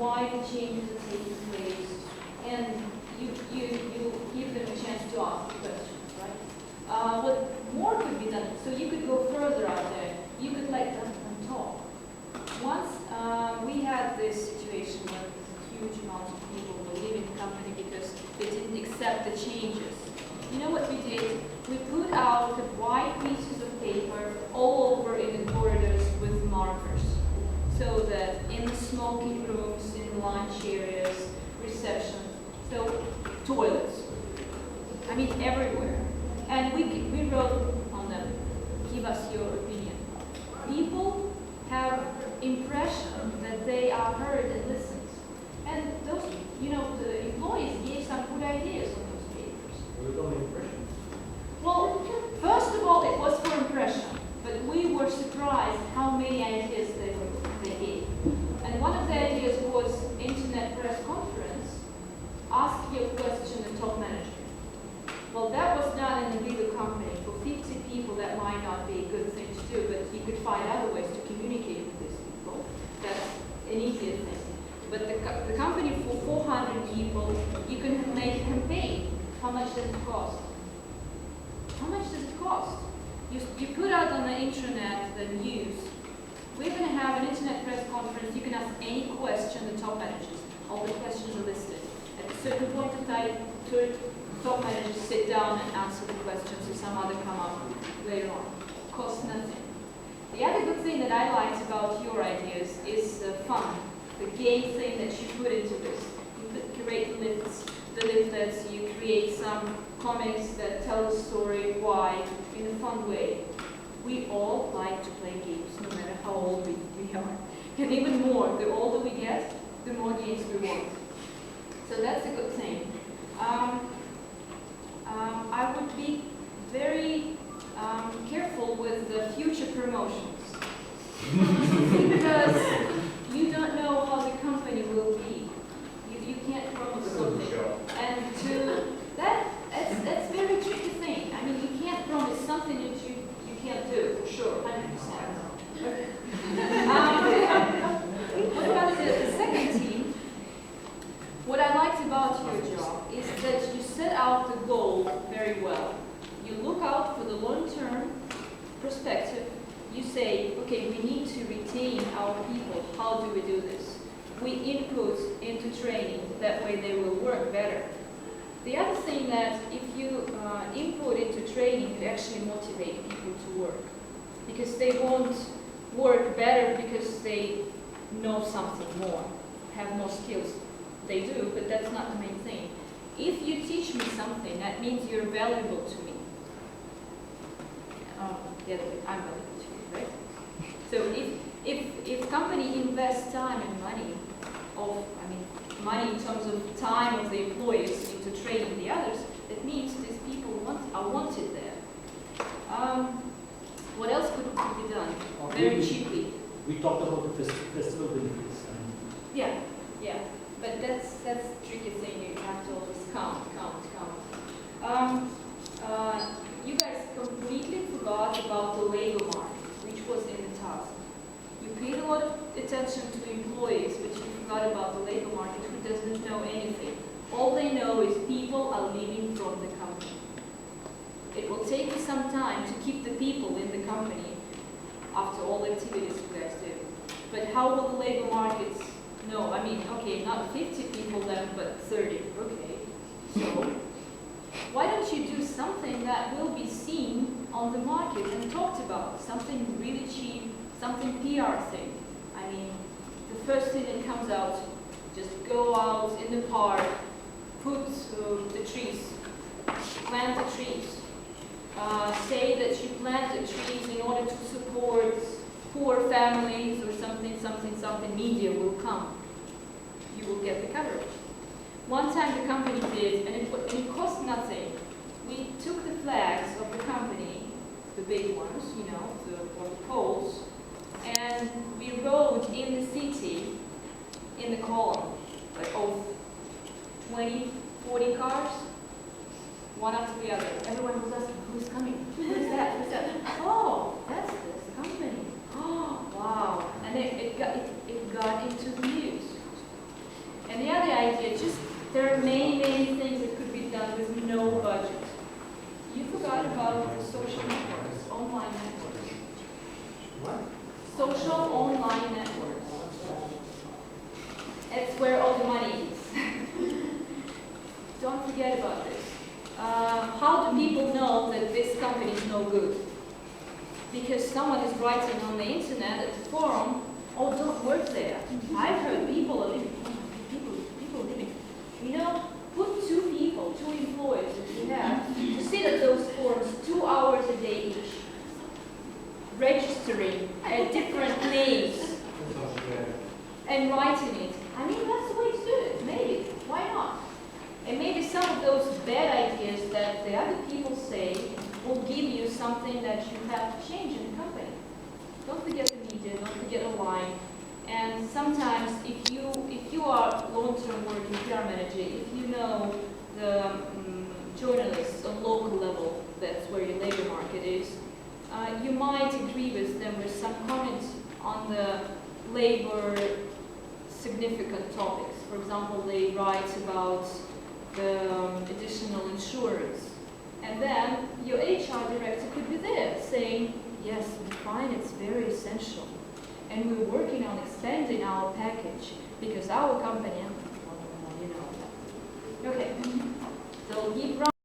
why the changes are taking place, and you give them a chance to ask the questions, right? What more could be done? So you could go further out there. You could let them talk. Once we had this situation where a huge amount of people were leaving the company because they didn't accept the changes. You know what we did? We put out the white pieces of paper all over in the corridors with markers, so that in the smoking rooms, in the lunch areas, reception, so toilets. I mean everywhere. And we wrote on them, give us your opinion. People have impression that they are heard and listened. And those, the employees gave some good ideas on those papers. What about impression? Well, first of all, it was for impression, but we were surprised how many ideas they gave. And one of the ideas was internet press conference, ask your question to top manager. Well, that was done in a bigger company. For 50 people, that might not be a good thing to do, but you could find other ways to communicate with these people. That's an easier thing. But the company for 400 people, you can make a campaign. How much does it cost? How much does it cost? You put out on the internet the news. We're going to have an internet press conference. You can ask any question the top managers. All the questions are listed. At a certain point of time, top managers sit down and answer the questions, or some other come up later on. Costs nothing. The other good thing that I liked about your ideas is the fun, the game thing that you put into this. You create the leaflets, you create some comics that tell the story, why, in a fun way. We all like to play games, no matter how old we are. And even more, the older we get, the more games we want. So that's a good thing. I would be very careful with the future promotions. Because you don't know how the company will be. You can't promote something. And that's a very tricky thing. I mean, you can't promise something that you can't do, for sure, 100%. What about the second team? What I liked about your job is that you set out the goal very well. You look out for the long-term perspective. You say, okay, we need to retain our people. How do we do this? We input into training. That way they will work better. The other thing that if you input into training, you actually motivate people to work. Because they won't work better because they know something more, have more skills. They do, but that's not the main thing. If you teach me something, that means you're valuable to me. The other way, I'm valuable to you, right? So if company invests time and money, money in terms of time of the employees into training the others, that means these people are wanted there. What else could be done? Very cheaply. We talked about the festival benefits. Yeah. But that's a tricky thing. You have to always count. You guys completely forgot about the labor market, which was in the task. You paid a lot of attention to employees, but you forgot about the labor market, who doesn't know anything. All they know is people are leaving from the company. It will take you some time to keep the people in the company after all the activities you guys do. But how will the labor markets know? I mean, okay, not 50 people left, but 30. Okay. So why don't you do something that will be seen on the market and talked about? Something really cheap, something PR thing. I mean, the first thing that comes out, just go out in the park, put the trees, plant the trees. Say that you plant the trees in order to support poor families or something, media will come. You will get the coverage. One time the company did, and it cost nothing. We took the flags of the company, the big ones, the poles, and we rode in the city in the column, like of 20, 40 cars, one after the other. Everyone was asking, who's coming? Who's that? Who's that? Oh, that's this company. Oh, wow. And it got into the news. forget about this. How do people know that this company is no good? Because someone is writing on the internet at the forum, oh, don't work there. I've heard people are leaving. People are leaving. You know, put two people, two employees that you have, to sit at those forums 2 hours a day each, registering at different names and writing it. I mean, that's the way to do it. Maybe. Why not? And maybe some of those bad ideas that the other people say will give you something that you have to change in the company. Don't forget the media, don't forget online. And sometimes if you are long-term working PR manager, if you know the journalists on local level, that's where your labor market is, you might agree with them with some comments on the labor significant topics. For example, they write about the additional insurance. And then your HR director could be there saying, yes, we find it's very essential. And we're working on expanding our package because our company, you know. Okay, so keep